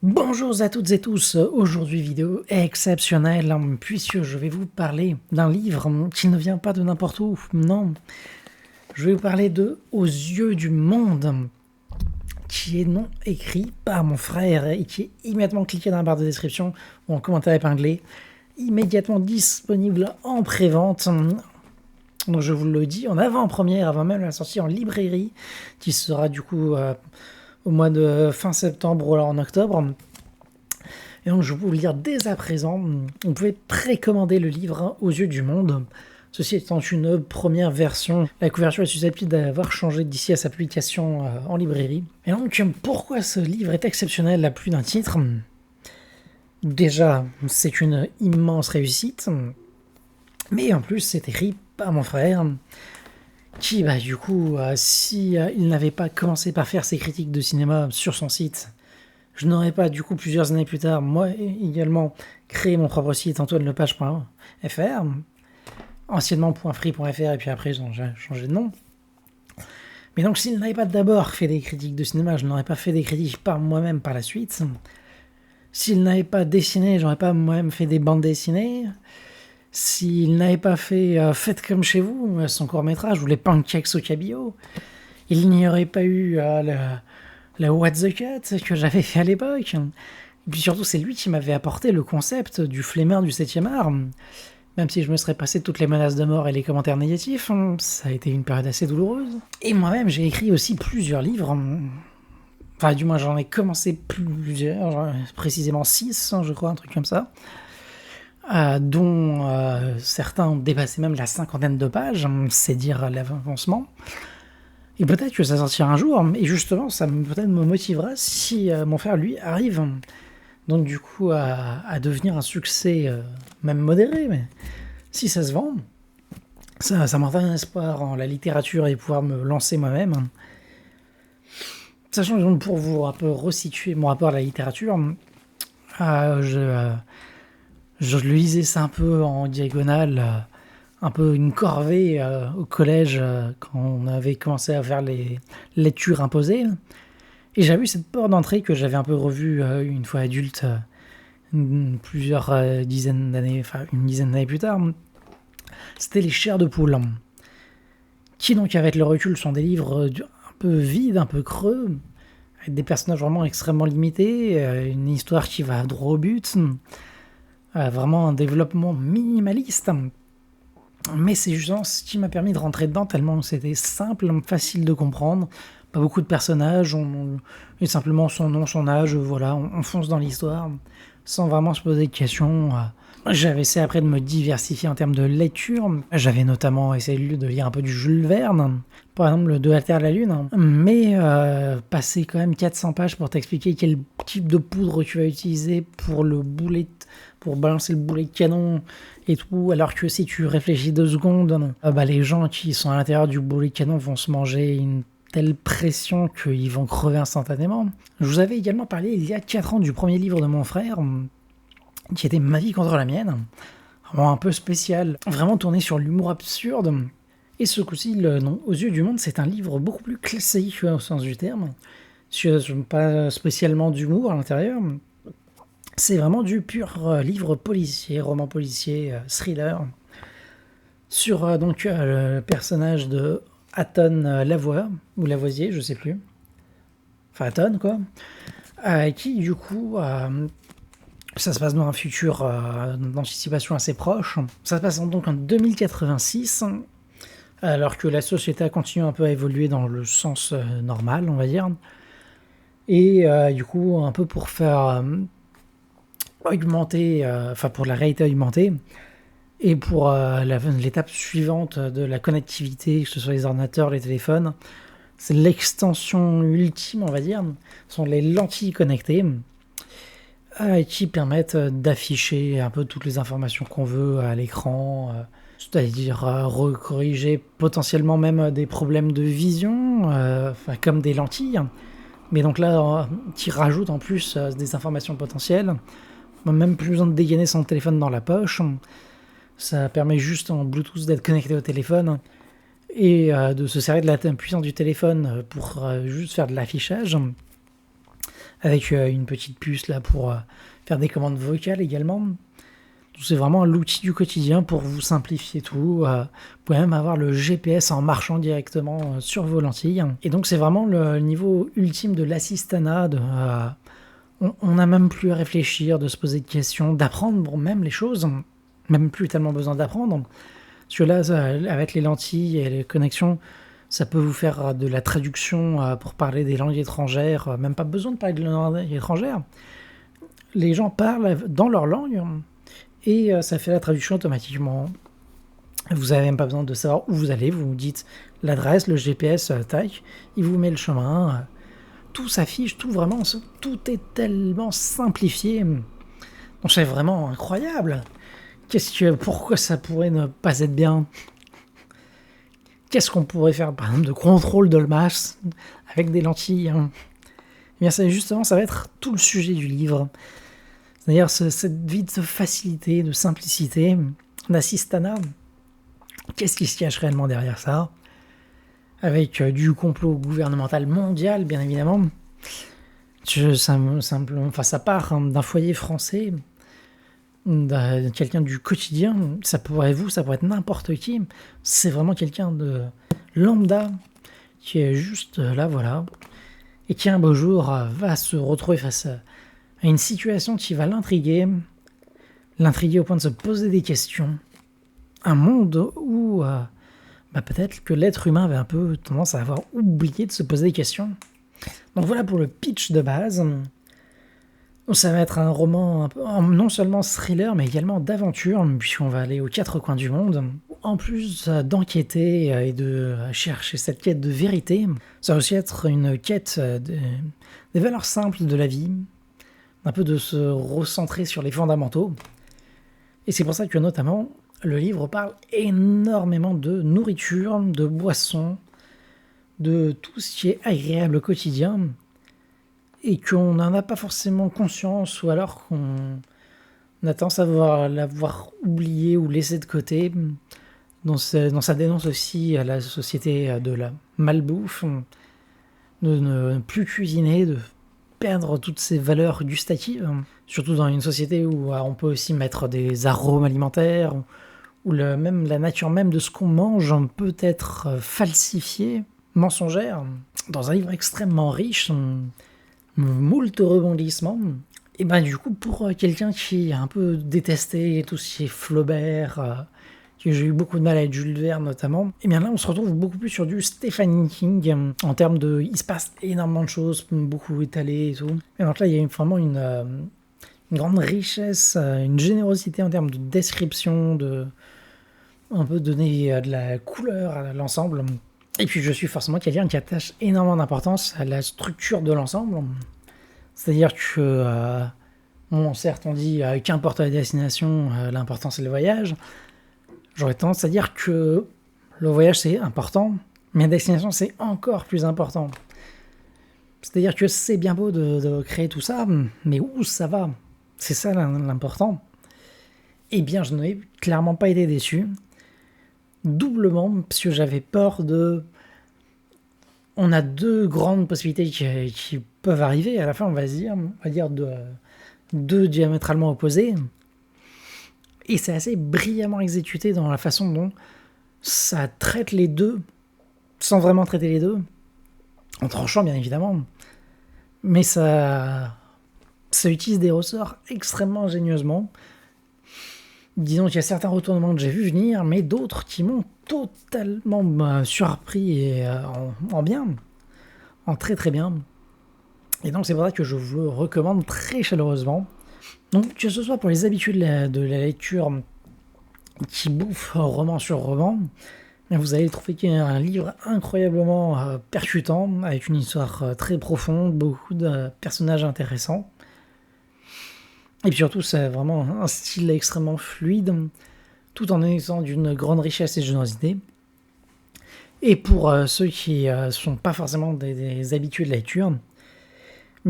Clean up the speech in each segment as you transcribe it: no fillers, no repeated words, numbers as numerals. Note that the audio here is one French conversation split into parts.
Bonjour à toutes et tous, aujourd'hui vidéo exceptionnelle puisque je vais vous parler d'un livre qui ne vient pas de n'importe où, non. Je vais vous parler de Aux yeux du monde, qui est non écrit par mon frère et qui est immédiatement cliqué dans la barre de description ou en commentaire épinglé, immédiatement disponible en pré-vente. Donc je vous le dis en avant-première, avant même la sortie en librairie, qui sera du coup au mois de fin septembre ou alors en octobre. Et donc je vais vous le dire dès à présent, vous pouvez précommander le livre Aux yeux du monde. Ceci étant une première version, la couverture est susceptible d'avoir changé d'ici à sa publication en librairie. Et donc pourquoi ce livre est exceptionnel à plus d'un titre? Déjà, c'est une immense réussite, mais en plus c'est écrit par mon frère, qui du coup, si il n'avait pas commencé par faire ses critiques de cinéma sur son site, je n'aurais pas, du coup, plusieurs années plus tard, moi également, créé mon propre site antoinelepage.fr, anciennement .free.fr, et puis après, j'ai changé de nom. Mais donc, s'il n'avait pas d'abord fait des critiques de cinéma, je n'aurais pas fait des critiques par moi-même par la suite. S'il n'avait pas dessiné, j'aurais pas moi-même fait des bandes dessinées. S'il n'avait pas fait Faites comme chez vous, son court-métrage, ou les pancakes au cabillaud, il n'y aurait pas eu la What the Cut que j'avais fait à l'époque. Et puis surtout, c'est lui qui m'avait apporté le concept du flemmard du 7e art. Même si je me serais passé toutes les menaces de mort et les commentaires négatifs, ça a été une période assez douloureuse. Et moi-même, j'ai écrit aussi plusieurs livres. Enfin, du moins, j'en ai commencé plusieurs, précisément 6, je crois, un truc comme ça. Dont certains ont dépassé même la 50aine de pages, c'est dire l'avancement. Et peut-être que ça sortira un jour, et justement, ça peut-être me motivera si mon frère, lui, arrive, donc du coup, à devenir un succès, même modéré, mais si ça se vend, ça m'en donne un espoir en la littérature et pouvoir me lancer moi-même. Sachant que pour vous un peu resituer mon rapport à la littérature, je le lisais ça un peu en diagonale, un peu une corvée au collège quand on avait commencé à faire les lectures imposées. Et j'avais eu cette porte d'entrée que j'avais un peu revue une fois adulte, plusieurs dizaines d'années, enfin une dizaine d'années plus tard. C'était Les Chairs de poule, qui donc avec le recul sont des livres un peu vides, un peu creux, avec des personnages vraiment extrêmement limités, une histoire qui va droit au but, vraiment un développement minimaliste. Mais c'est justement ce qui m'a permis de rentrer dedans, tellement c'était simple, facile de comprendre, pas beaucoup de personnages, et simplement son nom, son âge, voilà, on fonce dans l'histoire, sans vraiment se poser de questions. J'avais essayé après de me diversifier en termes de lecture, j'avais notamment essayé de lire un peu du Jules Verne, par exemple le De la Terre à la Lune, mais passer quand même 400 pages pour t'expliquer quel type de poudre tu vas utiliser pour balancer le boulet de canon et tout, alors que si tu réfléchis 2 secondes, les gens qui sont à l'intérieur du boulet de canon vont se manger une telle pression qu'ils vont crever instantanément. Je vous avais également parlé il y a 4 ans du premier livre de mon frère, qui était Ma vie contre la mienne, vraiment un peu spécial, vraiment tourné sur l'humour absurde. Et ce coup-ci, Aux yeux du monde, c'est un livre beaucoup plus classique au sens du terme, pas spécialement d'humour à l'intérieur. C'est vraiment du pur livre policier, roman policier, thriller, sur le personnage de Hatton Lavoie, ou Lavoisier, je sais plus. Enfin, Hatton, quoi. Qui, du coup, ça se passe dans un futur d'anticipation assez proche. Ça se passe donc en 2086, alors que la société a continué un peu à évoluer dans le sens normal, on va dire. Et du coup, un peu pour faire augmenter, pour la réalité augmentée, et pour l'étape suivante de la connectivité, que ce soit les ordinateurs, les téléphones, c'est l'extension ultime, on va dire, sont les lentilles connectées, qui permettent d'afficher un peu toutes les informations qu'on veut à l'écran, c'est-à-dire recorriger potentiellement même des problèmes de vision, comme des lentilles, mais donc là, qui rajoute en plus des informations potentielles. Même plus besoin de dégainer son téléphone dans la poche. Ça permet juste en Bluetooth d'être connecté au téléphone et de se servir de la puissance du téléphone pour juste faire de l'affichage avec une petite puce là pour faire des commandes vocales également. C'est vraiment l'outil du quotidien pour vous simplifier tout. Vous pouvez même avoir le GPS en marchant directement sur vos lentilles. Et donc c'est vraiment le niveau ultime de l'assistanat. On n'a même plus à réfléchir, de se poser de questions, d'apprendre même les choses. Même plus tellement besoin d'apprendre. Parce que là, avec les lentilles et les connexions, ça peut vous faire de la traduction pour parler des langues étrangères. Même pas besoin de parler de langues étrangères. Les gens parlent dans leur langue. Et ça fait la traduction automatiquement. Vous n'avez même pas besoin de savoir où vous allez. Vous dites l'adresse, le GPS, tac, il vous met le chemin. Tout s'affiche, tout vraiment, tout est tellement simplifié. Donc c'est vraiment incroyable. Pourquoi ça pourrait ne pas être bien? Qu'est-ce qu'on pourrait faire, par exemple, de contrôle de masse avec des lentilles? Eh bien, ça va être tout le sujet du livre. C'est-à-dire cette vie de facilité, de simplicité, d'assistanat. Qu'est-ce qui se cache réellement derrière ça? Avec du complot gouvernemental mondial, bien évidemment. Ça part d'un foyer français, de quelqu'un du quotidien. Ça pourrait être n'importe qui. C'est vraiment quelqu'un de lambda qui est juste là, voilà. Et qui un beau jour va se retrouver face à une situation qui va l'intriguer au point de se poser des questions. Un monde où peut-être que l'être humain avait un peu tendance à avoir oublié de se poser des questions. Donc voilà pour le pitch de base. Ça va être un roman un peu, non seulement thriller, mais également d'aventure, puisqu'on va aller aux quatre coins du monde. En plus d'enquêter et de chercher cette quête de vérité, ça va aussi être une quête des valeurs simples de la vie, un peu de se recentrer sur les fondamentaux. Et c'est pour ça que notamment, le livre parle énormément de nourriture, de boissons, de tout ce qui est agréable au quotidien, et qu'on n'en a pas forcément conscience, ou alors qu'on a tendance à l'avoir oublié ou laissé de côté. Dans sa dénonce aussi à la société de la malbouffe, de ne plus cuisiner, de perdre toutes ces valeurs gustatives, surtout dans une société où on peut aussi mettre des arômes alimentaires, où même la nature même de ce qu'on mange peut être falsifiée, mensongère. Dans un livre extrêmement riche, moult rebondissements, et du coup pour quelqu'un qui a un peu détesté tout ce qui est Flaubert, que j'ai eu beaucoup de mal avec Jules Verne notamment, et bien là on se retrouve beaucoup plus sur du Stephen King, en termes de... il se passe énormément de choses, beaucoup étalées et tout. Et donc là il y a vraiment une grande richesse, une générosité en termes de description, de un peu donner de la couleur à l'ensemble. Et puis je suis forcément quelqu'un qui attache énormément d'importance à la structure de l'ensemble. C'est-à-dire que, certes on dit qu'importe la destination, l'important c'est le voyage. J'aurais tendance à dire que le voyage c'est important, mais la destination c'est encore plus important. C'est-à-dire que c'est bien beau de créer tout ça, mais où ça va? C'est ça l'important. Eh bien je n'ai clairement pas été déçu. Doublement, parce que j'avais peur de... On a deux grandes possibilités qui peuvent arriver. À la fin, on va dire deux diamétralement opposés. Et c'est assez brillamment exécuté dans la façon dont ça traite les deux, sans vraiment traiter les deux, en tranchant bien évidemment. Mais ça utilise des ressorts extrêmement ingénieusement. Disons qu'il y a certains retournements que j'ai vu venir, mais d'autres qui m'ont totalement surpris et en bien, en très très bien. Et donc c'est pour ça que je vous le recommande très chaleureusement. Donc que ce soit pour les habitudes de la lecture qui bouffent roman sur roman, vous allez trouver qu'il y a un livre incroyablement percutant, avec une histoire très profonde, beaucoup de personnages intéressants. Et puis surtout, c'est vraiment un style extrêmement fluide, tout en étant d'une grande richesse et générosité. Et pour ceux qui ne sont pas forcément des habitués de la lecture,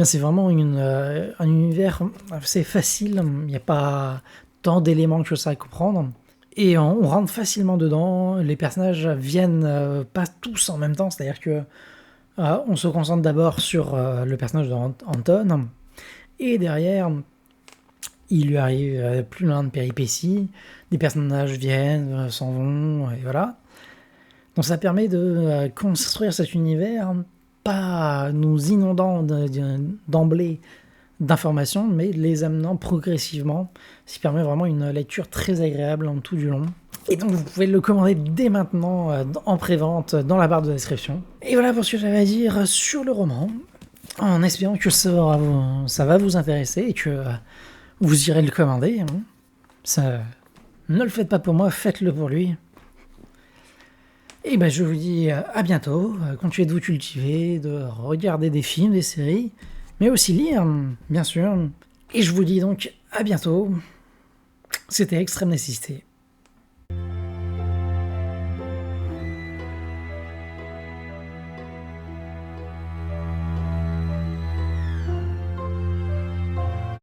c'est vraiment un univers assez facile, il n'y a pas tant d'éléments que ça à comprendre. Et on rentre facilement dedans, les personnages viennent pas tous en même temps, c'est-à-dire que On se concentre d'abord sur le personnage d'Anton, et derrière, il lui arrive plein de péripéties, des personnages viennent, s'en vont, et voilà. Donc ça permet de construire cet univers, pas nous inondant d'emblée d'informations, mais les amenant progressivement, ce qui permet vraiment une lecture très agréable en tout du long. Et donc vous pouvez le commander dès maintenant en pré-vente dans la barre de description. Et voilà pour ce que j'avais à dire sur le roman, en espérant que ça va vous intéresser et que vous irez le commander. Ça, ne le faites pas pour moi, faites-le pour lui. Et ben je vous dis à bientôt, continuez de vous cultiver, de regarder des films, des séries, mais aussi lire, bien sûr. Et je vous dis donc à bientôt. C'était Extrême Nécessité.